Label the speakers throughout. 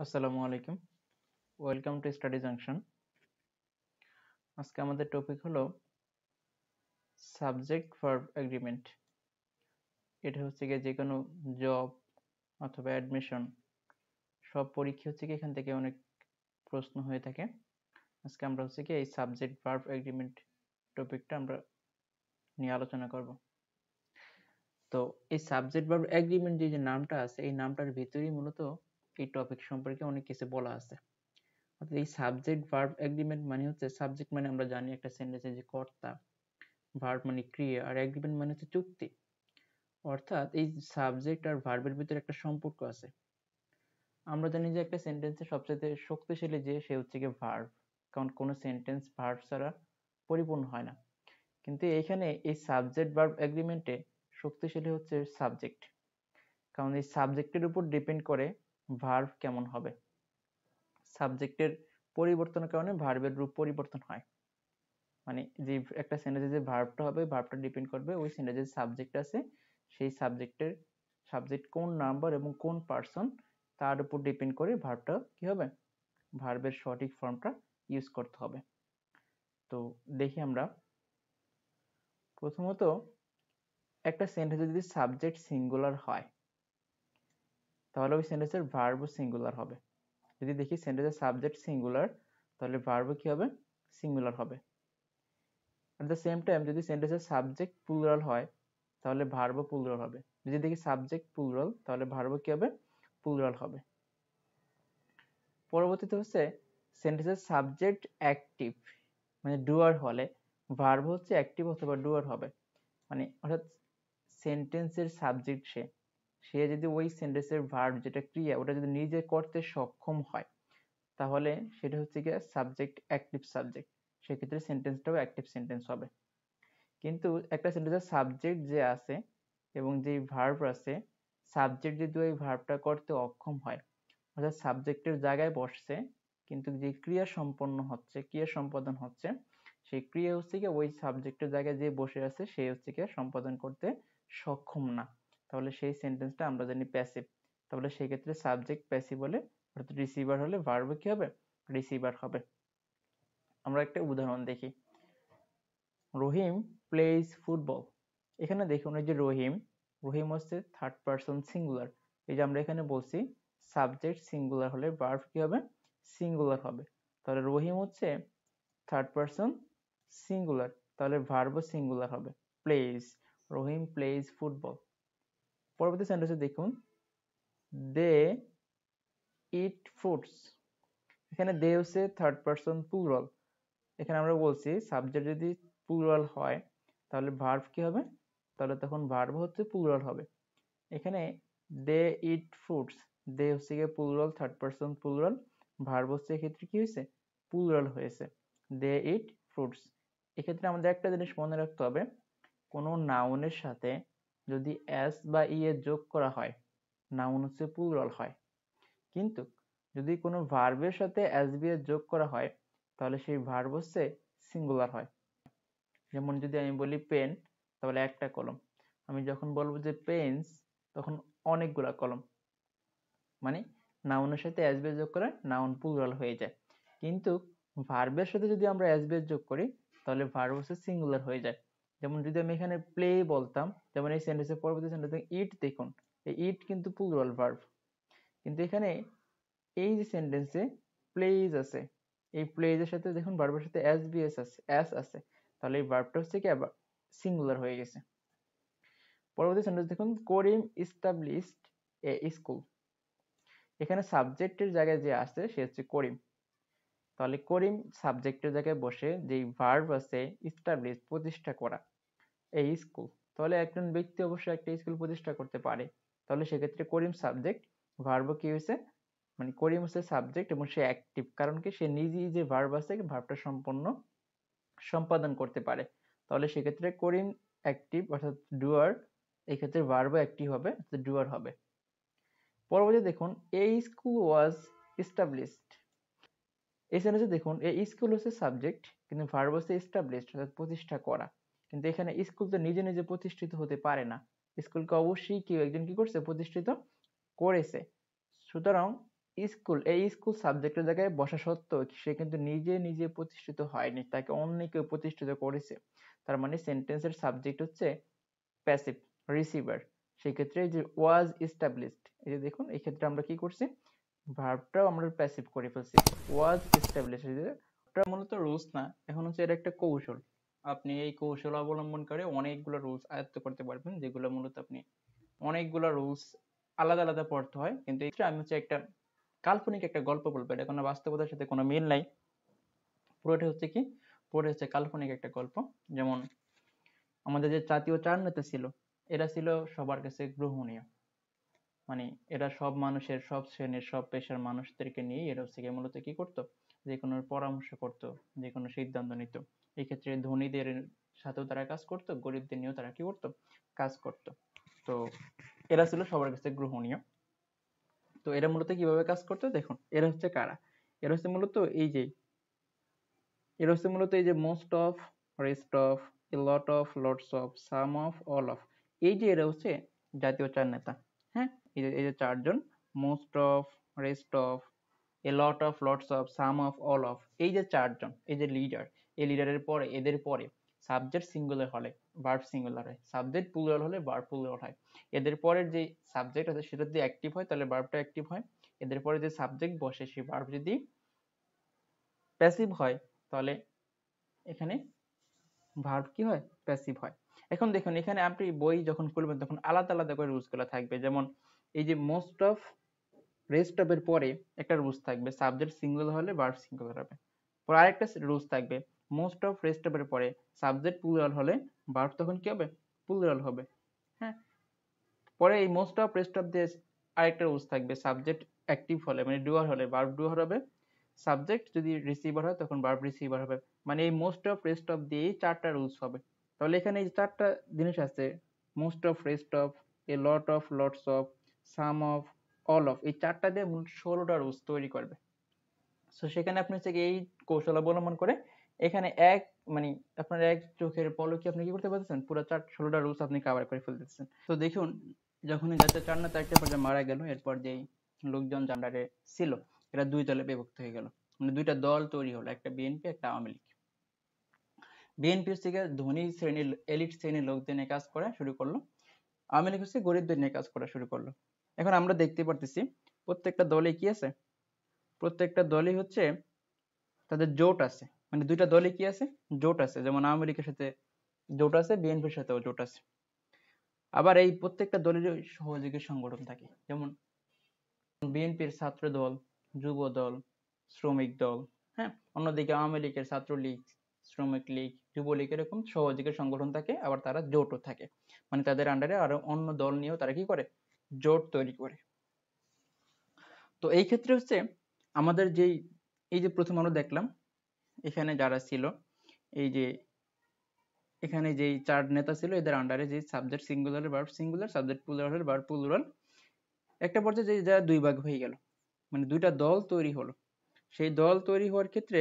Speaker 1: আসসালামু আলাইকুম। Welcome to study junction. আজকে আমাদের টপিক হলো সাবজেক্ট ভার্ব এগ্রিমেন্ট। এটা হচ্ছে গিয়ে যে কোনো জব অথবা অ্যাডমিশন সব পরীক্ষা হচ্ছে কি এখান থেকে অনেক প্রশ্ন হয়ে থাকে। আজকে আমরা হচ্ছে কি এই সাবজেক্ট ভার্ব এগ্রিমেন্ট টপিকটা আমরা নিয়ে আলোচনা করব। তো এই সাবজেক্ট ভার্ব এগ্রিমেন্ট যে নামটা আছে এই নামটার ভিতরেই মূলত এই টপিক সম্পর্কে অনেক কিছু বলা আছে। অর্থাৎ এই সাবজেক্ট ভার্ব এগ্রিমেন্ট মানে হচ্ছে সাবজেক্ট মানে আমরা জানি একটা সেন্টেন্সের যে কর্তা, ভার্ব মানে ক্রিয়া, আর এগ্রিমেন্ট মানে হচ্ছে চুক্তি। অর্থাৎ এই সাবজেক্ট আর ভার্বের ভিতরে একটা সম্পর্ক আছে। আমরা জানি যে একটা সেন্টেন্সের সবচেয়ে শক্তিশালী যে সে হচ্ছে গিয়ে ভার্ব, কারণ কোনো সেন্টেন্স ভার্ব ছাড়া পরিপূর্ণ হয় না। কিন্তু এখানে এই সাবজেক্ট ভার্ব এগ্রিমেন্টে শক্তিশালী হচ্ছে সাবজেক্ট, কারণ এই সাবজেক্টের উপর ডিপেন্ড করে ভার্ব কেমন হবে। সাবজেক্টের পরিবর্তনের কারণে ভার্বের রূপ পরিবর্তন হয়। মানে যে একটা সেন্টেন্সে যে ভার্বটা হবে ভার্বটা ডিপেন্ড করবে ওই সেন্টেন্সের সাবজেক্ট আছে, সেই সাবজেক্টের সাবজেক্ট কোন নাম্বার এবং কোন পার্সন তার উপর ডিপেন্ড করে ভার্বটা কি হবে, ভার্বের সঠিক ফর্মটা ইউজ করতে হবে। তো দেখি আমরা প্রথমত একটা সেন্টেন্সে যদি সাবজেক্ট সিঙ্গুলার হয় তাহলে ওই সেন্টেন্সের ভার্বও সিঙ্গুলার হবে। যদি দেখি সেন্টেন্সের সাবজেক্ট সিঙ্গুলার তাহলে ভার্বও কি হবে, সিঙ্গুলার হবে। এট দ্য সেম টাইম যদি সেন্টেন্সের সাবজেক্ট প্লুরাল হয় তাহলে ভার্বও প্লুরাল হবে। যদি দেখি সাবজেক্ট প্লুরাল তাহলে ভার্বও কি হবে, প্লুরাল হবে। পরবর্তীতে হচ্ছে সেন্টেন্সের সাবজেক্ট অ্যাক্টিভ মানে ডুয়ার হলে ভার্ব হচ্ছে অ্যাক্টিভ অথবা ডুয়ার হবে। মানে অর্থাৎ সেন্টেন্সের সাবজেক্ট সে সে যদি ওই সেন্টেন্সের ভার্ব যেটা ক্রিয়া ওটা যদি নিজে করতে সক্ষম হয় তাহলে সেটা হচ্ছে গিয়ে সাবজেক্ট অ্যাক্টিভ সাবজেক্ট, সেক্ষেত্রে সেন্টেন্সটাও অ্যাক্টিভ সেন্টেন্স হবে। কিন্তু একটা সেন্টেন্সের সাবজেক্ট যে আছে এবং যে ভার্ব আছে, সাবজেক্ট যদি ওই ভার্বটা করতে অক্ষম হয় অর্থাৎ সাবজেক্টের জায়গায় বসছে কিন্তু যে ক্রিয়া সম্পন্ন হচ্ছে, ক্রিয়া সম্পাদন হচ্ছে, সেই ক্রিয়া হচ্ছে কি ওই সাবজেক্টের জায়গায় যে বসে আছে সে হচ্ছে কি সম্পাদন করতে সক্ষম না, তাহলে সেই সেন্টেন্সটা আমরা জানি প্যাসিভ। তাহলে সেই ক্ষেত্রে সাবজেক্ট প্যাসিভ হলে অর্থাৎ রিসিভার হলে ভার্ব কি হবে, রিসিভার হবে। আমরা একটা উদাহরণ দেখি, রহিম প্লেজ ফুটবল। এখানে দেখুন এই যে রহিম, রহিম হচ্ছে থার্ড পারসন সিঙ্গুলার। এই যে আমরা এখানে বলছি সাবজেক্ট সিঙ্গুলার হলে ভার্ব কি হবে, সিঙ্গুলার হবে। তাহলে রহিম হচ্ছে থার্ড পারসন সিঙ্গুলার, তাহলে ভার্বও সিঙ্গুলার হবে, প্লেজ, রহিম প্লেজ ফুটবল। পরবর্তী সেন্টেন্সে দেখুন দে ইট ফ্রুটস। এখানে দে হচ্ছে থার্ড পারসন প্লুরাল। এখানে আমরা বলছি সাবজেক্ট যদি প্লুরাল হয় তাহলে ভার্ব কি হবে, তাহলে তখন ভার্ব হচ্ছে প্লুরাল হবে। এখানে দে ইট ফ্রুটস, দে হচ্ছে গিয়ে plural, third person plural, verb হচ্ছে এক্ষেত্রে কি হয়েছে, প্লুরাল হয়েছে, দে ইট ফ্রুটস। এক্ষেত্রে আমাদের একটা জিনিস মনে রাখতে হবে, কোনো নাউনের সাথে যদি এস বা ই এর যোগ করা হয় নাউন হচ্ছে প্লুরাল হয়, কিন্তু যদি কোনো ভার্বের সাথে এস বি এর যোগ করা হয় তাহলে সেই ভার্ব হচ্ছে সিঙ্গুলার হয়। যেমন যদি আমি বলি পেন তাহলে একটা কলম, আমি যখন বলবো যে পেন্স তখন অনেকগুলা কলম, মানে নাউনের সাথে এস বি যোগ করে নাউন প্লুরাল হয়ে যায়। কিন্তু ভার্বের সাথে যদি আমরা এস বি যোগ করি তাহলে ভার্ব হচ্ছে সিঙ্গুলার হয়ে যায়। যেমন যদি আমি এখানে প্লে বলতাম, যেমন এই সেন্টেন্সের পরবর্তী সেন্টেন্সে ইট দেখুন, এই ইট কিন্তু প্লুরাল ভার্ব, কিন্তু এখানে এই যে সেন্টেন্সে প্লেজ আছে, এই প্লেজের সাথে দেখুন ভার্বের সাথে এস বি এস আছে, এস আছে, তাহলে এই ভার্বটা হচ্ছে কি আবার সিঙ্গুলার হয়ে গেছে। পরবর্তী সেন্টেন্স দেখুন করিম ইস্টাবলিশড এ স্কুল। এখানে সাবজেক্টের জায়গায় যে আছে সে হচ্ছে করিম, তাহলে করিম সাবজেক্টের জায়গায় বসে যেই ভার্ব আছে ইস্টাবলিশ প্রতিষ্ঠা করা এই স্কুল, তাহলে একজন ব্যক্তি অবশ্যই একটা স্কুল প্রতিষ্ঠা করতে পারে, তাহলে সেক্ষেত্রে করিম সাবজেক্ট, ভার্ব কি হয়েছে, মানে করিম হচ্ছে সাবজেক্ট এবং সে অ্যাক্টিভ, কারণ কি সে নিজেই যে ভার্ব আছে ভার্বটা সম্পন্ন সম্পাদন করতে পারে, তাহলে সেক্ষেত্রে করিম অ্যাক্টিভ অর্থাৎ ডুয়ার, এই ক্ষেত্রে ভার্বও অ্যাক্টিভ হবে অর্থাৎ ডুয়ার হবে। পরবর্তী দেখুন এ স্কুল ওয়াজ এস্টাবলিশড। এই সেন্টেন্সে দেখুন এই স্কুল হচ্ছে সাবজেক্ট কিন্তু ভার্ব হচ্ছে এস্টাবলিশড অর্থাৎ প্রতিষ্ঠা করা, কিন্তু এখানে স্কুল তো নিজে নিজে প্রতিষ্ঠিত হতে পারে না, স্কুলকে অবশ্যই কেউ একজন কি করছে, প্রতিষ্ঠিত করেছে। সুতরাং স্কুল, এই স্কুল সাবজেক্টের জায়গায় বসা সত্ত্বেও সে কিন্তু নিজে নিজে প্রতিষ্ঠিত হয়নি, তাকে অন্য কেউ প্রতিষ্ঠিত করেছে। তার মানে সেন্টেন্সের সাবজেক্ট হচ্ছে প্যাসিভ, রিসিভার। সেক্ষেত্রে এই যে ওয়াজ এস্টাবলিশড, এই যে দেখুন এই ক্ষেত্রে আমরা কি করছি, ভার্বটাও আমরা প্যাসিভ করে ফেলছি, ওয়াজ এস্টাবলিশড। এটা মূলত রুলস না, এখন হচ্ছে এটা একটা কৌশল। আপনি এই কৌশল অবলম্বন করে অনেকগুলো রুলস আয়ত্ত করতে পারবেন, যেগুলো মূলত আপনি অনেকগুলো রুলস আলাদা আলাদা পড়তে হয়। কিন্তু এটা আমি হচ্ছে একটা কাল্পনিক একটা গল্প বলবো, এটা কোনো বাস্তবতার সাথে কোনো মিল নাই। পুরোটা হচ্ছে কি, পুরোটা হচ্ছে কাল্পনিক একটা গল্প। যেমন আমাদের যে জাতীয় চার নেতা ছিল, এরা ছিল সবার কাছে গ্রহণীয়, মানে এরা সব মানুষের, সব শ্রেণীর, সব পেশার মানুষদেরকে নিয়ে এরা হচ্ছে গিয়ে মূলত কি করতো, যে কোনো পরামর্শ করতো, যে কোনো সিদ্ধান্ত নিত। এই ক্ষেত্রে ধনীদের সাথেও তারা কাজ করতো, গরিবদের নিয়েও তারা কি করতো, কাজ করতো। তো এরা ছিল সবার কাছে গ্রহণীয়। তো এরা মূলত কিভাবে কাজ করতো দেখুন, এরা হচ্ছে কারা, এরা হচ্ছে মূলত এই যে, এরা হচ্ছে মূলত এই যে most of, rest of, A lot of, lots of, some of, all of. এই যে এরা হচ্ছে জাতীয় চার নেতা। হ্যাঁ, এই যে চারজন, most of, rest of, A lot of, lots of, some of, all of, এই যে চারজন, এই যে লিডার, এই লিডারের পরে, এদের পরে সাবজেক্ট সিঙ্গুলার হলে ভার্ব সিঙ্গুলার হয়, সাবজেক্ট প্লুরাল হলে ভার্ব প্লুরাল হয়। এদের পরের যে সাবজেক্ট আছে সেটা যদি অ্যাক্টিভ হয় তাহলে ভার্বটা অ্যাক্টিভ হয়। এদের পরে যে সাবজেক্ট বসে সেই ভার্ব যদি প্যাসিভ হয় তাহলে এখানে ভার্ব কি হয়, প্যাসিভ হয়। এখন দেখুন এখানে আপনি বই যখন খুলবেন তখন আলাদা আলাদা করে রুলস গুলো থাকবে। যেমন এই যে মোস্ট অফ, রেস্ট অফ এর পরে একটা রুলস থাকবে, সাবজেক্ট সিঙ্গুলার হলে ভার্ব সিঙ্গুলার হবে। পরে আরেকটা রুলস থাকবে, মোস্ট অফ, রেস্ট অফ এর পরে সাবজেক্ট প্লুরাল হলে ভার্ব তখন কি হবে, প্লুরাল হবে। হ্যাঁ, পরে এই মোস্ট অফ, রেস্ট অফ দিয়ে আরেকটা রুলস থাকবে, সাবজেক্ট অ্যাক্টিভ হলে মানে ডুয়ার হলে ভার্ব ডুয়ার হবে, সাবজেক্ট যদি রিসিভার হয় তখন ভার্ব রিসিভার হবে। মানে এই মোস্ট অফ, রেস্ট অফ দিয়েই চারটা রুলস হবে। তাহলে এখানে এই চারটা জিনিস আছে, most of, rest of, A lot of, lots of, some of, all of, এই চারটা দিয়ে 16টা রুলস তৈরি করবে। তো সেখানে আপনি হচ্ছে এই কৌশল অবলম্বন করে এখানে এক, মানে আপনার এক চোখের পলকে আপনি কি করতে পারতেছেন, পুরো 16টা রুলস আপনি কভার করে ফেলতেছেন। তো দেখুন যখন জাতীয় চার নেতা একটা পর্যায়ে মারা গেল, এরপর যেই লোকজন জান্ডারে ছিল এরা দুই দলে বিভক্ত হয়ে গেল, মানে দুইটা দল তৈরি হলো, একটা বিএনপি একটা আওয়ামী লীগ। বিএনপি হচ্ছে ধনী শ্রেণীর, এলিট শ্রেণীর লোকদের নিয়ে কাজ করা শুরু করলো, আওয়ামী লীগ হচ্ছে গরিবদের নিয়ে কাজ করা শুরু করলো। এখন আমরা দেখতে পারতেছি প্রত্যেকটা দলে কি আছে, প্রত্যেকটা দলই হচ্ছে তাদের জোট আছে, মানে দুইটা দলে কি আছে, জোট আছে। যেমন আওয়ামী লীগের সাথে জোট আছে, বিএনপির সাথেও জোট আছে। আবার এই প্রত্যেকটা দলের সহযোগী সংগঠন থাকে, যেমন বিএনপির ছাত্র দল, যুব দল, শ্রমিক দল। হ্যাঁ, অন্যদিকে আওয়ামী লীগের ছাত্র লীগ, শ্রমিক লীগ, যুবলীগ, এরকম সহযোগী সংগঠন থাকে। আবার তারা জোটও থাকে, মানে তাদের আন্ডারে আরো অন্য দল নিয়েও তারা কি করে, জোট তৈরি করে। তো এই ক্ষেত্রে হচ্ছে আমাদের যেই, এই যে প্রথম আমরা দেখলাম এখানে যারা ছিল, এই যে এখানে যেই চার নেতা ছিল এদের আন্ডারে যে subject singular, verb singular, subject plural, verb plural, একটা পর্যায়ে যে যা দুই ভাগ হয়ে গেল, মানে দুইটা দল তৈরি হলো। সেই দল তৈরি হওয়ার ক্ষেত্রে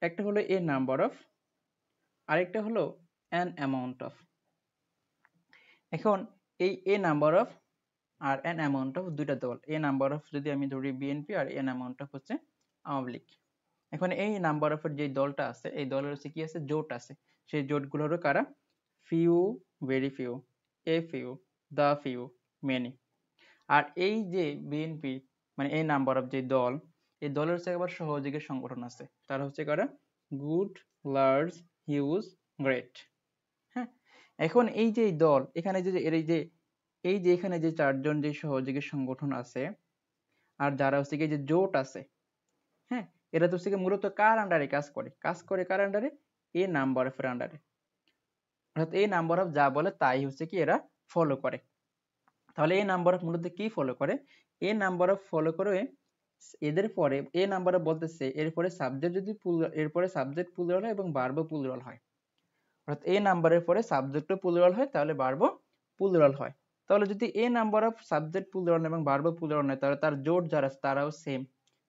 Speaker 1: একটা হলো এ নাম্বার অফ, আরেকটা হলো অ্যান অ্যামাউন্ট অফ। এখন এই এ নাম্বার অফ আর অ্যান অ্যামাউন্ট অফ দুইটা দল, এ নাম্বার অফ যদি আমি ধরি বিএনপি আর এন অ্যামাউন্ট অফ হচ্ছে আওয়ামী লীগ। এখন এই নাম্বার অফ এর যে দলটা আছে এই দলের হচ্ছে কি আছে, জোট আছে। সেই জোটগুলো হলো কারা, few, very few, a few, the few, many. আর এই যে বিএনপি মানে এই নাম্বার অফ যে দল, এই দলের হচ্ছে আবার সহযোগী সংগঠন আছে, তারা হচ্ছে কারা, গুড, লার্জ, হিউজ, গ্রেট। হ্যাঁ, এখন এই যে দল এখানে যে এই যে এখানে যে চারজন যে সহযোগী সংগঠন আছে আর যারা হচ্ছে কি যে জোট আছে, হ্যাঁ, এরা তো হচ্ছে মূলত কার আন্ডারে কাজ করে, কাজ করে কার আন্ডারে, এ নাম্বার অফ এর আন্ডারে। অর্থাৎ এই নাম্বার অফ যা বলে তাই হচ্ছে কি এরা ফলো করে। তাহলে এই নাম্বার অফ মূলত কি ফলো করে, এ নাম্বার অফ ফলো করে এদের পরে এ নাম্বার অফ বলতেছে এরপরে সাবজেক্ট যদি এরপরে সাবজেক্ট প্লুরাল হয় এবং ভার্বও প্লুরাল হয়। অর্থাৎ এ নাম্বারের পরে সাবজেক্টও প্লুরাল হয় তাহলে ভার্বও প্লুরাল হয়। তাহলে যদি এ নাম্বার অফ সাবজেক্ট প্লুরাল এবং ভার্বও প্লুরাল হয় তাহলে তার জোট যারা আছে তারাও সেম।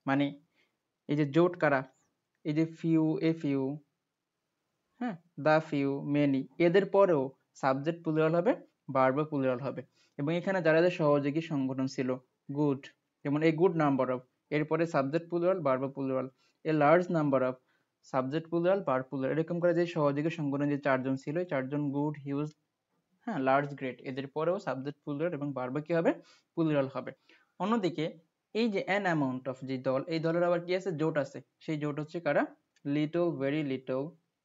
Speaker 1: মানে এই যে জোট কারা, এই যে ফিউ, এ ফিউ, হ্যাঁ, দা ফিউ, মেনি, এদের পরেও সাবজেক্ট প্লুরাল হবে, ভার্বও প্লুরাল হবে। এবং এখানে যারা সহযোগী সংগঠন ছিল, গুড, যেমন এ গুড নাম্বার অফ, এরপরে subject plural verb plural, a large number of, subject plural verb plural. এরকম করে যে সহযোগী সংগঠন যে চারজন ছিল, এই চারজন গুড, হিউজ, হ্যাঁ, লার্জ, গ্রেট, এদের পরেও সাবজেক্ট প্লুরাল এবং ভার্ব কি হবে, প্লুরাল হবে। অন্যদিকে এই যে অ্যান অ্যামাউন্ট অফ যে দল, এই দলের আবার কি আছে, জোট আছে। সেই জোট হচ্ছে কারা, little, very little,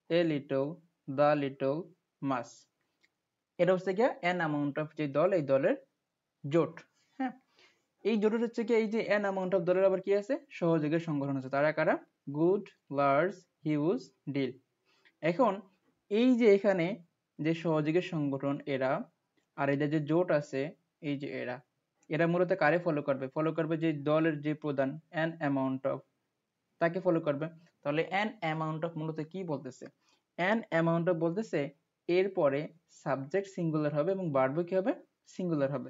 Speaker 1: a little, the little, much. এটা হচ্ছে কি অ্যান অ্যামাউন্ট অফ যে দল, এই দলের জোট। হ্যাঁ, এই জোটের হচ্ছে কি এই যে অ্যান অ্যামাউন্ট অফ দলের আবার কি আছে, সহযোগী সংগঠন আছে। তারা কারা, গুড, লার্জ, হিউজ, ডিল। এখন এই যে এখানে যে সহযোগী সংগঠন এরা, আর এদের যে জোট আছে এই যে এরা, এরা মূলত কারে ফলো করবে, ফলো করবে যে দলের যে প্রধান অ্যান অ্যামাউন্ট অফ, তাকে ফলো করবে। তাহলে অ্যান অ্যামাউন্ট অফ মূলত কি বলতেছে, অ্যান অ্যামাউন্ট অফ বলতেছে এরপরে সাবজেক্ট সিঙ্গুলার হবে এবং ভার্ব কি হবে, সিঙ্গুলার হবে।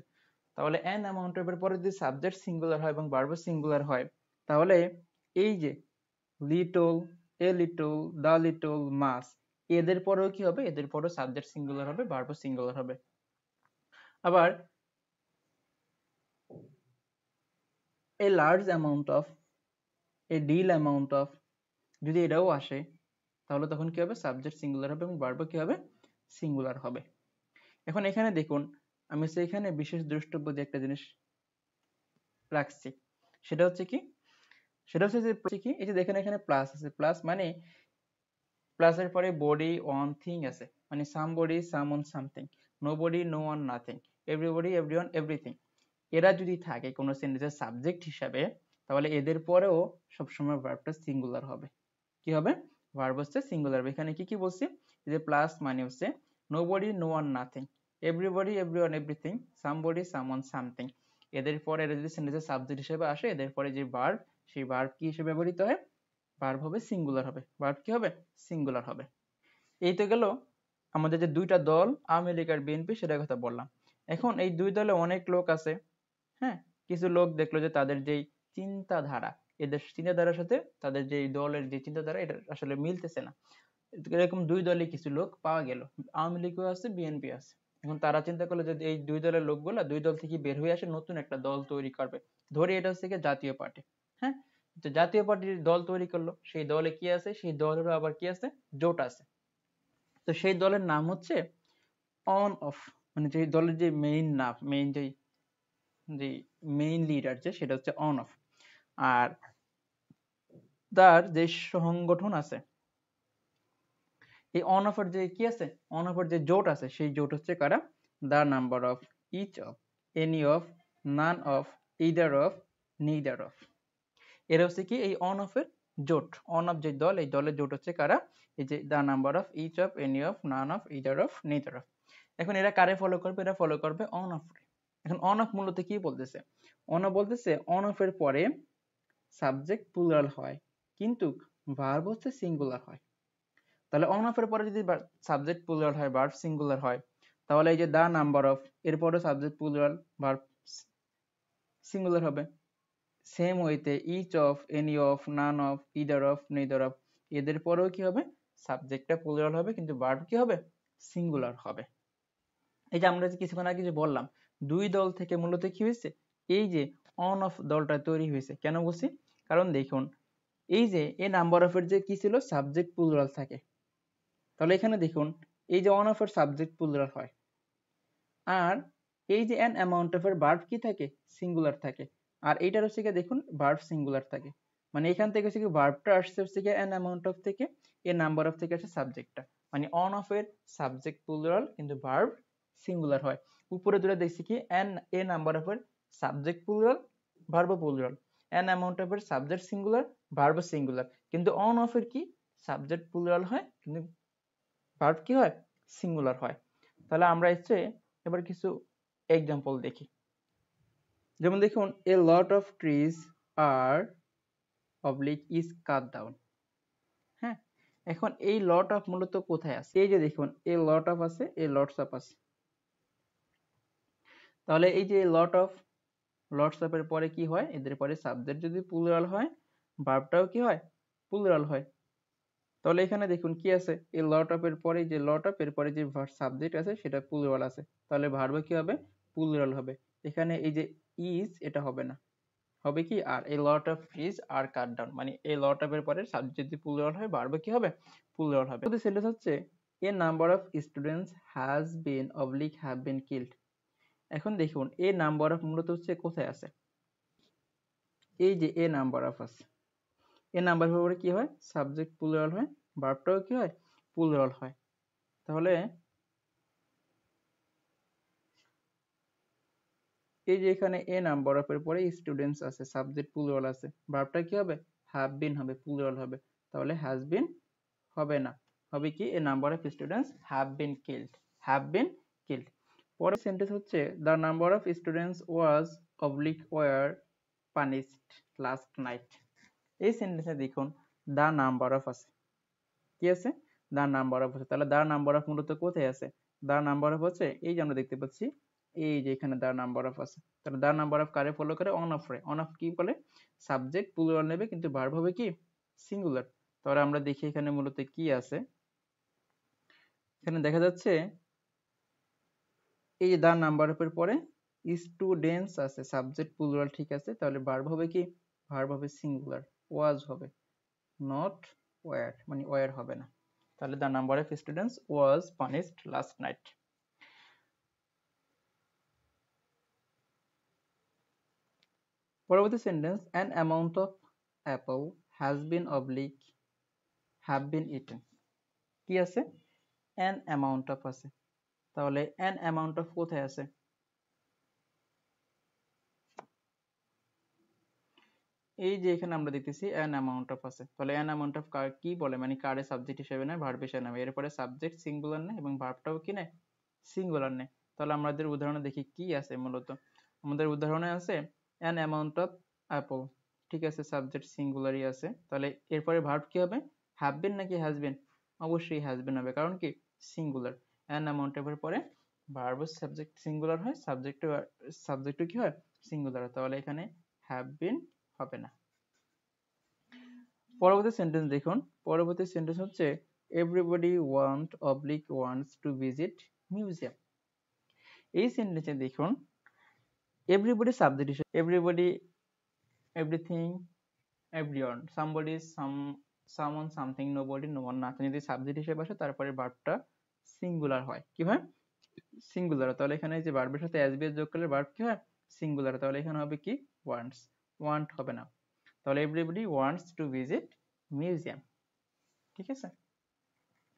Speaker 1: তাহলে অ্যান অ্যামাউন্ট অফ এর পরে যদি সাবজেক্ট সিঙ্গুলার হয় এবং ভার্ব সিঙ্গুলার হয়, তাহলে এই যে little, a little, the little, much, এদের পরেও কি হবে, এদের পরেও সাবজেক্ট সিঙ্গুলার হবে, ভার্ব সিঙ্গুলার হবে। আবার a large amount of, a deal amount of, যদি এটাও আসে তাহলে তখন কি হবে, সাবজেক্ট সিঙ্গুলার হবে এবং ভার্ব কি হবে, সিঙ্গুলার হবে। এখন এখানে দেখুন, আমি এখানে বিশেষ দ্রষ্টব্য যে একটা জিনিস রাখছি, সেটা হচ্ছে কি, সেটা হচ্ছে যে কি, এই যে দেখেন এখানে প্লাস আছে, প্লাস মানে প্লাসের পরে বডি অন থিং আছে, মানে somebody, someone, something, nobody, no one, nothing, everybody, everyone, everything. এরা যদি থাকে কোনো সেন্টেন্সের সাবজেক্ট হিসাবে, তাহলে এদের পরেও সবসময় ভার্বটা সিঙ্গুলার হবে। কি হবে, ভার্ব হচ্ছে সিঙ্গুলার হবে। এখানে কি কি বলছি, যে প্লাস মানে হচ্ছে nobody, no one, nothing, everybody, everyone, everything, somebody, someone, something. এদের পরে এরা যদি সেন্টেন্সের সাবজেক্ট হিসেবে আসে, এদের পরে যে ভার্ব, সেই ভার্ব কি হিসেবে ব্যবহৃত হয়, ভার্ব হবে সিঙ্গুলার হবে, ভার্ব কি হবে, সিঙ্গুলার হবে। এই তো গেল আমাদের যে দুইটা দল, আওয়ামী লীগ আর বিএনপি, সেটার কথা বললাম। এখন এই দুই দলে অনেক লোক আছে, হ্যাঁ, কিছু লোক দেখলো যে তাদের যেই চিন্তাধারা, এদের চিন্তাধারার সাথে তাদের যে দলের যে চিন্তাধারা, এটা আসলে মিলতেছে না। এরকম দুই দলে কিছু লোক পাওয়া গেল, আওয়ামী লীগও আছে, বিএনপি আছে। এখন তারা চিন্তা করলো যে এই দুই দলের লোকগুলা দুই দল থেকে বের হয়ে আসে, নতুন একটা দল তৈরি করবে। ধরি এটা হচ্ছে জাতীয় পার্টি। হ্যাঁ, তো জাতীয় পার্টির দল তৈরি করলো, সেই দলে কি আছে, সেই দলেরও আবার কি আছে, জোট আছে। তো সেই দলের নাম হচ্ছে অন অফ, মানে যে দলের যে মেইন নাম, মেইন যে যে মেইন লিডার যে, সেটা হচ্ছে অন অফ। আর তার যে সংগঠন আছে, এই অন অফের যে কি আছে, অন অফের যে জোট আছে, সেই জোট হচ্ছে কারা, the number of, each of, any of, none of, either of, neither of. এরা হচ্ছে কি এই অন অফের জোট। অন অফ যে দল, এই দলের জোট হচ্ছে কারা, এই যে the number of, each of, any of, none of, either of, neither of. এখন এরা কারে ফলো করবে, এরা ফলো করবে অন অফ। এখন অন অফ মূলত কি বলতেছে, অন অফ বলতেছে অন অফ এর পরে সাবজেক্ট প্লুরাল হয় কিন্তু ভার্ব হচ্ছে সিঙ্গুলার হয়। তাহলে অন অফ এর পরে যদি সাবজেক্ট প্লুরাল হয়, ভার্ব সিঙ্গুলার হয়, তাহলে এই যে দা নাম্বার অফ, এরপরে সাবজেক্ট প্লুরাল, ভার্ব সিঙ্গুলার হবে। সেম ওয়েতে each of, any of, none of, either of, neither of, এদের পরেও কি হবে, সাবজেক্টটা প্লুরাল হবে কিন্তু ভার্ব কি হবে, সিঙ্গুলার হবে। এই যে আমরা যে কিছুক্ষণ আগে যে বললাম, দুই দল থেকে মূলত কি হয়েছে, এই যে অন অফ দলটা তৈরি হয়েছে। কেন বলছি, কারণ দেখুন এই যে এ নাম্বার অফ এর যে কি ছিল, সাবজেক্ট প্লুরাল থাকে। তাহলে এখানে দেখুন এই যে অন অফ এর সাবজেক্ট প্লুরাল হয়, আর এই যে অ্যান অ্যামাউন্ট অফ এর ভার্ব কি থাকে, সিঙ্গুলার থাকে। আর এইটার হচ্ছে কি দেখুন ভার্ব সিঙ্গুলার থাকে, মানে এখান থেকে হচ্ছে কি ভার্বটা আসছে হচ্ছে কি অ্যান অ্যামাউন্ট অফ থেকে, এ নাম্বার অফ থেকে আসছে সাবজেক্টটা, মানে অন অফ এর সাবজেক্ট প্লুরাল কিন্তু ভার্ব সিঙ্গুলার হয়। উপরে দুটো দেখছি কি অ্যান, এ নাম্বার অফ এর subject plural, verb plural, an amount of এর সাবজেক্ট সিঙ্গুলার, ভার্ব সিঙ্গুলার। কিন্তু অন অফ এর কি, সাবজেক্ট প্লুরাল হয় কিন্তু ভার্ব কি হয়, সিঙ্গুলার হয়। তাহলে আমরা এবার কিছু এক্সাম্পল দেখি। যেমন দেখুন এ লট অফ ট্রিজ আর অবলিক ইজ কাট ডাউন। হ্যাঁ, এখন এই লট অফ মূলত কোথায় আছে, এই যে দেখুন এ লট অফ আছে, এ লটস অফ আছে। তাহলে এই যে লট অফ, লটস অফ এর পরে কি হয়, এদের পরে সাবজেক্ট যদি প্লুরাল হয়, ভার্বটাও কি হয়, প্লুরাল হয়। তাহলে এখানে দেখুন কি আছে, এই লট অফ এর পরে যে লট অফ এর পরে যে সাবজেক্ট আছে সেটা প্লুরাল আছে, তাহলে ভার্ব কি হবে, প্লুরাল হবে। এখানে এই যে ইজ, এটা হবে না, হবে কি আর a lot of trees are cut down, মানে a lot of এর পরে সাবজেক্ট যদি প্লুরাল হয় ভার্ব কি হবে প্লুরাল হবে। তো সেন্টেন্স হচ্ছে a number of students has been oblique have been killed। এখন দেখুন a number of মূলত হচ্ছে কোথায় আছে, এই যে a number of আছে, a number of এর পরে কি হয় সাবজেক্ট প্লুরাল হয়, ভার্বটাও কি হয় প্লুরাল হয়। তাহলে এই যে এখানে a নাম্বার অফ এর পরে স্টুডেন্টস আছে, সাবজেক্ট প্লুরাল আছে, ভার্বটা কি হবে হ্যাভ বিন হবে, প্লুরাল হবে। তাহলে হ্যাজ বিন হবে না, হবে কি a number of students have been killed, have been killed. পরের সেন্টেন্স হচ্ছে the number of students was oblique war punished last night. এই সেন্টেন্সে দেখুন দ্য নাম্বার অফ আছে, কি আছে দ্য নাম্বার অফ আছে। তাহলে দ্য নাম্বার অফ মূলত কোথায় আছে, দ্য নাম্বার অফ হচ্ছে এই যে আমরা দেখতে পাচ্ছি এই যে এখানে দ্য নাম্বার অফ আছে। তাহলে দ্য নাম্বার অফ কারে ফলো করে অন অফ রে, অন অফ কি বলে সাবজেক্ট প্লুরাল নেবে কিন্তু ভার্ব হবে কি সিঙ্গুলার। তাহলে আমরা দেখি এখানে মূলত কি আছে, এখানে দেখা যাচ্ছে এই যে দ্য নাম্বার অফ এর পরে স্টুডেন্টস আছে, সাবজেক্ট প্লুরাল ঠিক আছে, তাহলে ভার্ব হবে কি ভার্ব হবে সিঙ্গুলার, ওয়াজ হবে, নট ওয়্যার, মানে ওয়্যার হবে না। তাহলে the number of students was punished last night. পরবর্তী sentence an amount of apple has been oblique have been eaten। কি আছে an amount of আছে, তাহলে an amount of কোথায় আছে, এই যে এখানে আমরা দেখতেছি an amount of আছে। তাহলে an amount of কার কি বলে, মানে কারে সাবজেক্ট হিসেবে নেয় ভার্ব হিসেবে নেয়, এরপরে সাবজেক্ট সিঙ্গুলার নেয় এবং ভার্বটাও কি নেয় সিঙ্গুলার নেয়। তাহলে আমাদের উদাহরণে দেখি কি আছে, মূলত আমাদের উদাহরণে আছে an amount of apple, ঠিক আছে সাবজেক্ট সিঙ্গুলারই আছে। তাহলে এরপরে ভার্ব কি হবে হ্যাভ বিন নাকি হ্যাজ বিন, অবশ্যই হ্যাজ বিন হবে, কারণ কি সিঙ্গুলার, an amount of এর পরে ভার্ব সাবজেক্ট সিঙ্গুলার হয়, সাবজেক্টও কি হয় সিঙ্গুলার, তাহলে এখানে হ্যাভ বিন হবে না। পরবর্তী সেন্টেন্স দেখুন, পরবর্তী সেন্টেন্স হচ্ছে everybody wants to visit museum. এই সেন্টেন্সে দেখুন এভরিবডি সাবজেক্ট হিসেবে, everybody everything everyone, somebody someone something nobody no one, nothing যদি সাবজেক্ট হিসেবে আসে তারপরে ভার্বটা সিঙ্গুলার হয়, কি হয় সিঙ্গুলার। তাহলে এখানে যে ভার্বের সাথে এস বি এস যোগ করলে ভার্ব কি হয় সিঙ্গুলার, তাহলে এখানে হবে কি ওয়ান্টস, ওয়ান্ট হবে না। তাহলে everybody wants to visit museum, ঠিক আছে।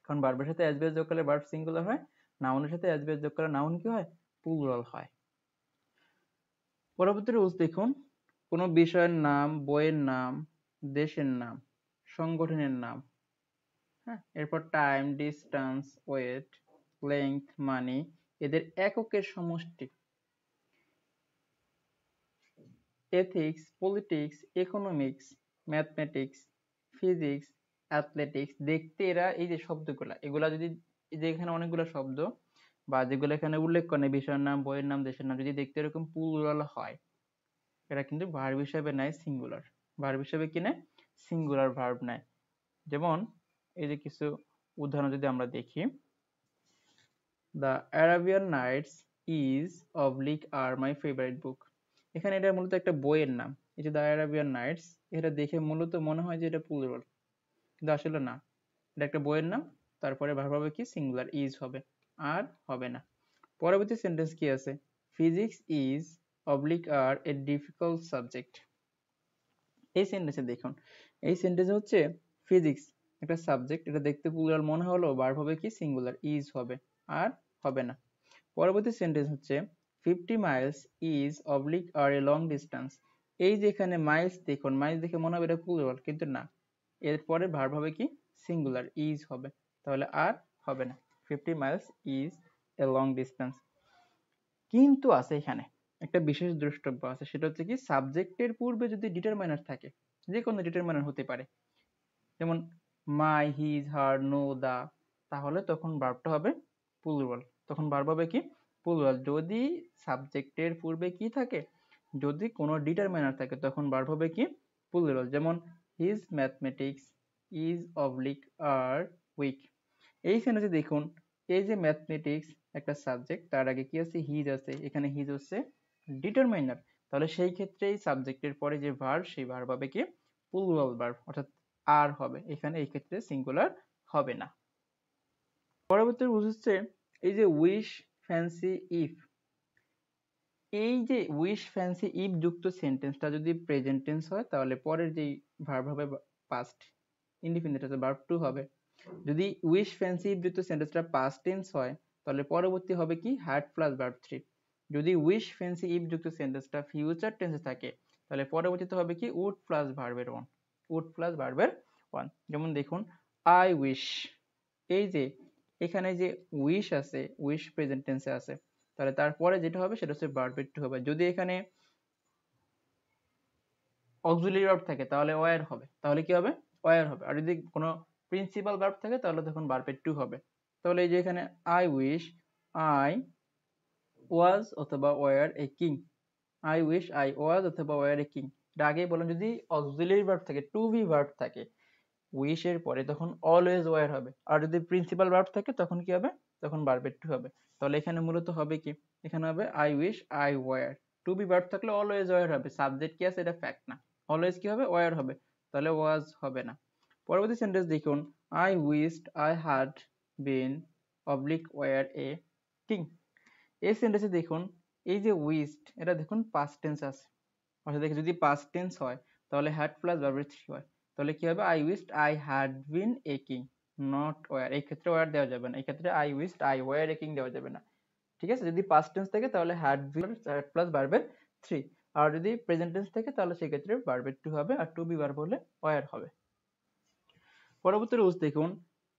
Speaker 1: কারণ ভার্বের সাথে এস বি এস যোগ করলে ভার্ব সিঙ্গুলার হয়, নাউনের সাথে এস বি এস যোগ করলে নাউন কি হয় প্লুরাল হয়। পরবর্তী রুলস দেখুন, কোনো বিষয়ের নাম, বইয়ের নাম, দেশের নাম, সংগঠনের নাম, হ্যাঁ, এরপর টাইম, ডিস্টেন্স, ওয়েট, লেংথ, মানি, এদের এককের সমষ্টি, ethics, politics, economics, mathematics, physics, athletics, দেখতে এরা এই যে শব্দগুলা, এগুলা যদি এই যে এখানে অনেকগুলো শব্দ বা যেগুলো এখানে উল্লেখ করে বিষয়ের নাম, বইয়ের নাম, দেশের নাম, যদি দেখতে এরকম প্লুরাল হয় এরা কিন্তু ভার্ব হিসেবে নেয় সিঙ্গুলার, ভার্ব হিসেবে কি নেয় সিঙ্গুলার ভার্ব নেয়। যেমন এই যে কিছু উদাহরণ যদি আমরা দেখি, the Arabian Nights is oblique are my favourite book. এখানে এটা মূলত একটা বইয়ের নাম, এই যে দ্য অ্যারাবিয়ান নাইটস, এটা দেখে মূলত মনে হয় যে এটা প্লুরাল, কিন্তু আসলে না, এটা একটা বইয়ের নাম, তারপরে ভার্ব হবে কি সিঙ্গুলার, ইজ হবে, আর হবে না। পরবর্তী সেন্টেন্স কি আছে, physics is oblique are a difficult subject. এই সেন্টেন্সে দেখুন, এই সেন্টেন্সে হচ্ছে ফিজিক্স একটা সাবজেক্ট, এটা দেখতে প্লুরাল মনে হলো, ভার্ব হবে কি সিঙ্গুলার, ইজ হবে, আর হবে না। পরবর্তী সেন্টেন্স হচ্ছে 50 miles is oblique are a long distance. এই যে এখানে মাইলস দেখুন, মাইলস দেখে মনে হবে এটা প্লুরাল, কিন্তু না, এরপরে ভার্ব হবে কি সিঙ্গুলার, ইজ হবে, তাহলে আর হবে না। 50 miles is a long distance. কিন্তু আছে এখানে একটা বিশেষ দ্রষ্টব্য আছে, সেটা হচ্ছে কি সাবজেক্টের পূর্বে যদি ডিটারমাইনার থাকে, যে কোনো ডিটারমাইনার হতে পারে, যেমন মাই, হিজ, হার, নো, দা, তাহলে তখন ভার্বটা হবে প্লুরাল, তখন ভার্ব হবে কি প্লুরাল। যদি সাবজেক্টের পূর্বে কি থাকে, যদি কোনো ডিটারমাইনার থাকে তখন ভার্ব হবে কি প্লুরাল। যেমন his mathematics is oblique are weak. এই সেন্টেন্সে দেখুন এই যে ম্যাথমেটিক্স একটা সাবজেক্ট, তার আগে কি আছে হিজ আছে, এখানে হিজ হচ্ছে ডিটারমাইনার, তাহলে সেই ক্ষেত্রে এই সাবজেক্টের পরে যে ভার্ব, সেই ভার্ব হবে কি প্লুরাল ভার্ব, অর্থাৎ আর হবে, এখানে এই ক্ষেত্রে সিঙ্গুলার হবে না। পরবর্তী হচ্ছে এই যে উইশ, ফ্যান্সি, ইফ। এই যে উইশ, ফ্যান্সি, ইফ যুক্ত সেন্টেন্সটা যদি প্রেজেন্ট টেন্স হয় তাহলে পরের যেই ভার্ব হবে পাস্ট ইনডিফিনিট, ভার্ব টু হবে। যদি উইশ, ফ্যান্সি, ইফ যুক্ত সেন্টেন্সটা পাস্ট টেন্স হয় তাহলে পরবর্তী হবে কি হ্যাড প্লাস ভার্ব থ্রি। যদি উইশ, ফ্যান্সি, ইফ যুক্ত সেন্টেন্সটা ফিউচার টেন্সে থাকে তাহলে পরবর্তীতে হবে কি উড প্লাস ভার্বের ওয়ান, উড প্লাস ভার্বের ওয়ান। যেমন দেখুন আই উইশ, এই যে এখানে যে উইশ আছে, উইশ প্রেজেন্ট টেন্সে আছে, তাহলে তারপরে যেটা হবে সেটা হচ্ছে ভার্বের টু হবে। যদি এখানে অক্সিলারি ভার্ব থাকে তাহলে ওয়ার হবে, তাহলে কি হবে ওয়ার হবে। আর যদি কোনো প্রিন্সিপাল ভার্ব থাকে তাহলে তখন ভার্বের টু হবে। তাহলে এই যে এখানে আই উইশ আই ওয়াজ অথবা were a king, I wish I was অথবা ওয়ার এ কিং। এটা আগেই বললাম, যদি অক্সিলারি ভার্ব থাকে, টু বি ভার্ব থাকে উইশ এর পরে তখন অলওয়েজ ওয়ার হবে। আর যদি প্রিন্সিপাল ভার্ব থাকে তখন কি হবে, তখন ভার্বের টু হবে। তাহলে এখানে মূলত হবে কি, এখানে হবে I wish I were. To be verb থাকলে অলওয়েজ ওয়ার হবে, সাবজেক্ট কি আছে এটা ফ্যাক্ট না, অলওয়েজ কি হবে ওয়ার হবে, তাহলে ওয়াজ হবে না। পরবর্তী সেন্টেন্স দেখুন I wished I had bin oblique war a king. এই সেন্টেন্সে দেখুন এই যে উইশড, এটা দেখুন পাস্ট টেন্স আছে, অর্থাৎ দেখি যদি পাস্ট টেন্স হয় তাহলে হ্যাড প্লাস ভার্বের থ্রি হয়, তাহলে কি হবে I wished I had been a king, not were. এই ক্ষেত্রে ওয়ার দেওয়া যাবে না, এই ক্ষেত্রে I wished I were a king দেওয়া যাবে না। ঠিক আছে, যদি পাস্ট টেন্স থাকে তাহলে হ্যাড বিন প্লাস ভার্বের থ্রি, আর যদি প্রেজেন্ট টেন্স থাকে তাহলে সেই ক্ষেত্রে ভার্বের টু হবে, আর টু বি ভার্ব হলে ওয়ার হবে। পরবর্তী রুলস দেখুন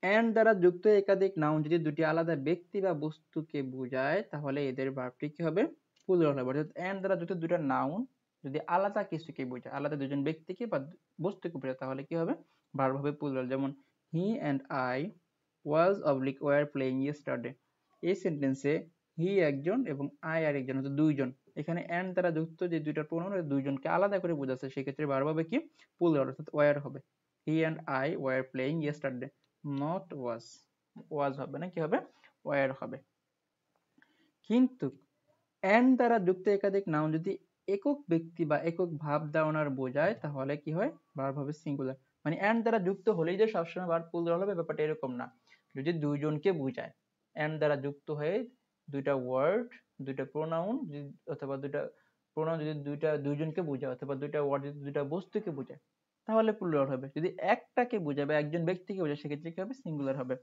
Speaker 1: এন্ড দ্বারা যুক্ত একাধিক নাউন যদি দুটি আলাদা ব্যক্তি বা বস্তুকে বোঝায় তাহলে এদের ভার্বটি কি হবে প্লুরাল হবে। অর্থাৎ এন্ড দ্বারা যুক্ত দুটো নাউন যদি আলাদা কিছুকে বোঝায়, আলাদা দুজন ব্যক্তিকে বা বস্তুকে বোঝায় তাহলে কি হবে ভার্ব হবে প্লুরাল। যেমন he and I was oblique were playing yesterday. এই সেন্টেন্সে হি একজন এবং আই আর একজন, অর্থাৎ দুইজন। এখানে এন্ড দ্বারা যুক্ত যে দুইটা প্রোনাউন দুইজনকে আলাদা করে বোঝাচ্ছে, সেক্ষেত্রে ভার্ব হবে কি প্লুরাল, অর্থাৎ ওয়ার হবে। He and I were playing yesterday, not was, was হবে না, কি হবে were হবে। কিন্তু and দ্বারা যুক্ত একাধিক নাউন যদি একক ব্যক্তি বা একক ভাব ধারণার বোঝায় তাহলে কি হয় ভার্ব হবে সিঙ্গুলার। মানে and দ্বারা যুক্ত হলেই যে সবসময় ভার্ব প্লুরাল হবে ব্যাপারটা এরকম না। যদি দুইজনকে বোঝায়, and দ্বারা যুক্ত হয়ে দুইটা ওয়ার্ড, দুইটা প্রোনাউন অথবা দুইটা প্রোনাউন যদি দুইজনকে বোঝায় অথবা দুইটা ওয়ার্ড যদি দুইটা বস্তুকে বোঝায় তাহলে প্লুরাল হবে। যদি একটাকে বোঝায় বা একজন ব্যক্তিকে বোঝায় সেক্ষেত্রে কি হবে সিঙ্গুলার হবে।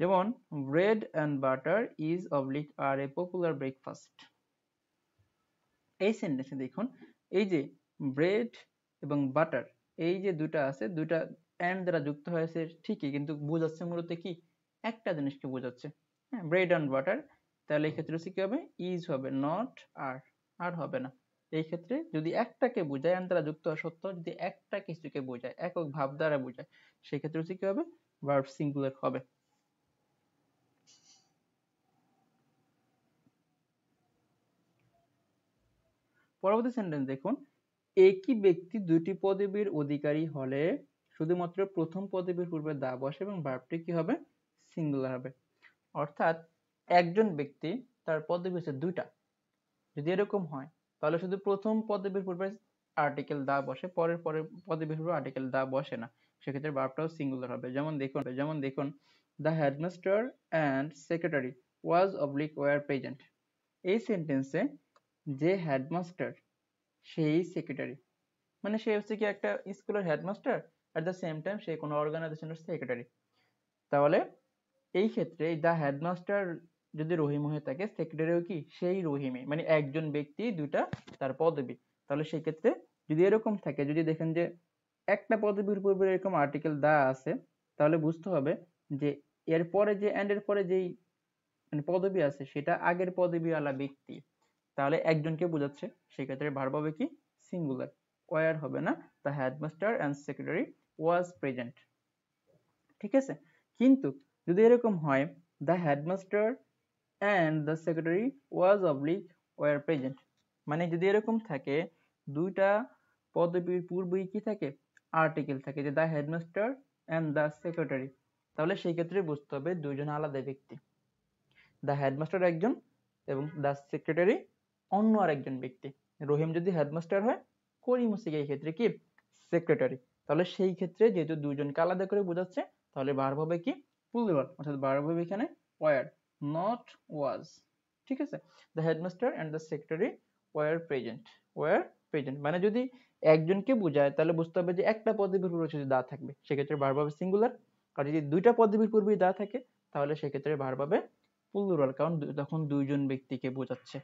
Speaker 1: যেমন bread and butter is oblique are a popular breakfast. এই সেন্টেন্সে দেখুন এই যে ব্রেড এবং বাটার এই যে দুটা আছে, দুটা এন্ড দ্বারা যুক্ত হয়েছে ঠিকই, কিন্তু বোঝাচ্ছে মূলত কি একটা জিনিসকে বোঝাচ্ছে, হ্যাঁ ব্রেড এন্ড বাটার। তাহলে এই ক্ষেত্রে কি হবে ইজ হবে, নট আর, আর হবে না। এই ক্ষেত্রে যদি একটাকে বোঝায় এন্ড দ্বারা যুক্ত হওয়া সত্ত্বেও যদি একটা কিছুকে বোঝায়, একক ভাব দ্বারা বোঝায়, সেই ক্ষেত্রে কি হবে ভার্ব সিঙ্গুলার হবে। পরবর্তী সেন্টেন্স দেখুন একই ব্যক্তি দুটি পদবীর অধিকারী হলে শুধুমাত্র প্রথম পদবীর পূর্বে দা বসে এবং ভার্বটি কি হবে সিঙ্গুলার হবে। অর্থাৎ একজন ব্যক্তি তার পদবী হচ্ছে দুইটা, যদি এরকম হয় তাহলে শুধু প্রথম পদবীর পূর্বে আর্টিকেল দা বসে, পরের পদবীর পূর্বে আর্টিকেল দা বসে না, সেক্ষেত্রে ভার্বটাও সিঙ্গুলার হবে। যেমন দেখুন the headmaster and secretary was oblique were present. এই সেন্টেন্সে যে হেডমাস্টার সেই সেক্রেটারি, মানে সে হচ্ছে কি একটা স্কুলের headmaster at the same time সে কোনো অর্গানাইজেশনের সেক্রেটারি। তাহলে এই ক্ষেত্রে দ্য হেডমাস্টার যদি রহিম হয়ে থাকে সেক্রেটারিও কি সেই রহিমই, মানে একজন ব্যক্তি দুইটা তার পদবী। তাহলে সেই ক্ষেত্রে যদি এরকম থাকে, যদি দেখেন যে একটা পদবীর পূর্বে এরকম আর্টিকেল দা আছে তাহলে বুঝতে হবে যে এর পরে যে এন্ড এর পরে যেই মানে পদবী আছে সেটা আগের পদবীওয়ালা ব্যক্তি, তাহলে একজনকে বোঝাচ্ছে, সেক্ষেত্রে ভার্ব হবে কি সিঙ্গুলার, ওয়ার হবে না। The headmaster and secretary was present. ঠিক আছে, কিন্তু যদি এরকম হয় the headmaster and the secretary was oblique were present, মানে যদি এরকম থাকে দুইটা পদবীর পূর্বেই কি থাকে আর্টিকেল থাকে, যে the headmaster and the secretary, তাহলে সেই ক্ষেত্রে বুঝতে হবে দুইজন আলাদা ব্যক্তি, দ্য হেডমাস্টার একজন এবং দ্য সেক্রেটারি অন্য আরেকজন ব্যক্তি। রহিম যদি হেডমাস্টার হয়, করিম হচ্ছে এই ক্ষেত্রে কি সেক্রেটারি। তাহলে সেই ক্ষেত্রে যেহেতু দুইজনকে আলাদা করে বোঝাচ্ছে, তাহলে ভার্ব হবে কি প্লুরাল, অর্থাৎ ভার্ব হবে এখানে ওয়ার, নট ওয়াজ। ঠিক আছে, the headmaster and the secretary were present. Were present মানে যদি একজনকে বোঝায় তাহলে বুঝতে হবে যে একটা পদবীর পূর্বে যদি দা থাকবে সেক্ষেত্রে ভার্ব হবে সিঙ্গুলার, আর যদি দুইটা পদবীর পূর্বে দা থাকে তাহলে সেক্ষেত্রে ভার্ব হবে প্লুরাল, কারণ তখন দুইজন ব্যক্তিকে বোঝাচ্ছে।